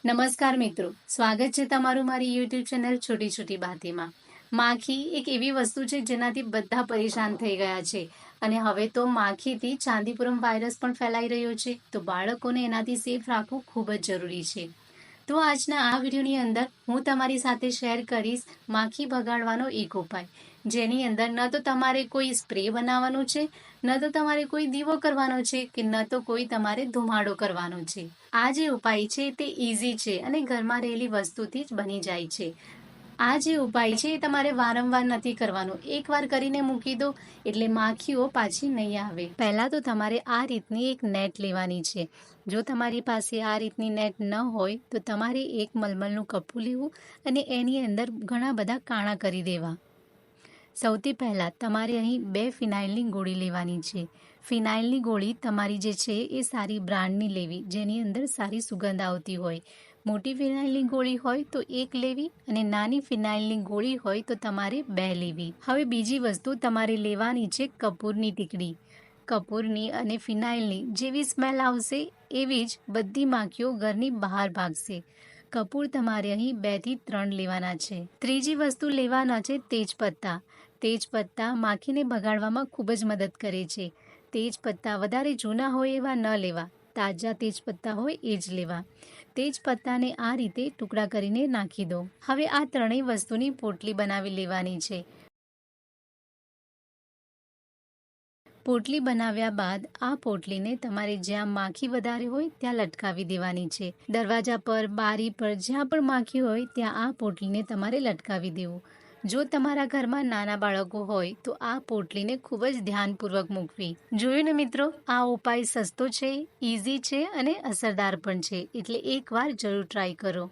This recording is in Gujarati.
નમસ્કાર મિત્રો, સ્વાગત છે તમારું મારી યુટ્યુબ ચેનલ છોટી છોટી બાતેમાં। માખી એક એવી વસ્તુ છે જેનાથી બધા પરેશાન થઈ ગયા છે અને હવે તો માખીથી ચાંદીપુરમ વાયરસ પણ ફેલાઈ રહ્યો છે, તો બાળકોને એનાથી સેફ રાખવું ખૂબ જ જરૂરી છે। તો આજના આ વિડીયોની અંદર હું તમારી સાથે શેર કરીશ માખી ભગાડવાનો એક ઉપાય, જેની અંદર ન તો તમારે કોઈ સ્પ્રે બનાવવાનો છે, ન તો તમારે કોઈ દીવો કરવાનો છે કે ન તો કોઈ તમારે ધુમાડો કરવાનો છે। આ જે ઉપાય છે તે ઈઝી છે અને ઘરમાં રહેલી વસ્તુથી જ બની જાય છે। આ જે ઉપાય છે એ તમારે વારંવાર નથી કરવાનો, એકવાર કરીને મૂકી દો એટલે માખીઓ પાછી નહીં આવે। પહેલા તો તમારે આ રીતની એક નેટ લેવાની છે। જો તમારી પાસે આ રીતની નેટ ન હોય તો તમારે એક મલમલનું કપડું લેવું અને એની અંદર ઘણા બધા કાણા કરી દેવા। સૌથી પહેલાં તમારે અહીં 2 ફિનાઇલની ગોળી લેવાની છે। ફિનાઇલની ગોળી તમારી જે છે એ સારી બ્રાન્ડની લેવી, જેની અંદર સારી સુગંધ આવતી હોય। મોટી ફિનાઇલની ગોળી હોય તો 1 લેવી અને નાની ફિનાઇલની ગોળી હોય તો તમારે 2 લેવી। હવે બીજી વસ્તુ તમારે લેવાની છે કપૂરની ટીકડી। કપૂરની અને ફિનાઇલની જેવી સ્મેલ આવશે એવી જ બધી માખીઓ ઘરની બહાર ભાગશે। કપૂર તમારે અહીં 2 થી 3 લેવાના છે। ત્રીજી વસ્તુ લેવાના છે તેજપત્તા। તેજપત્તા માખીને ભગાડવામાં ખૂબ જ મદદ કરે છે। તેજપત્તા વધારે જૂના હોય એવા ન લેવા, તાજા તેજપત્તા હોય એ જ લેવા। તેજપત્તાને આ રીતે ટુકડા કરીને નાખી દો। હવે આ ત્રણેય વસ્તુની પોટલી બનાવી લેવાની છે। પોટલી બનાવ્યા બાદ આ પોટલીને તમારે જ્યાં માખી વધારે હોય ત્યાં લટકાવી દેવાની છે। દરવાજા પર, બારી પર, જ્યાં પણ માખી હોય ત્યાં આ પોટલીને તમારે લટકાવી દેવું। જો તમારા ઘરમાં નાના બાળકો હોય તો આ પોટલીને ખૂબ જ ધ્યાનપૂર્વક મૂકવી। જોયું ને મિત્રો, આ ઉપાય સસ્તો છે, ઈઝી છે અને અસરદાર પણ છે, એટલે એકવાર જરૂર ટ્રાય કરો।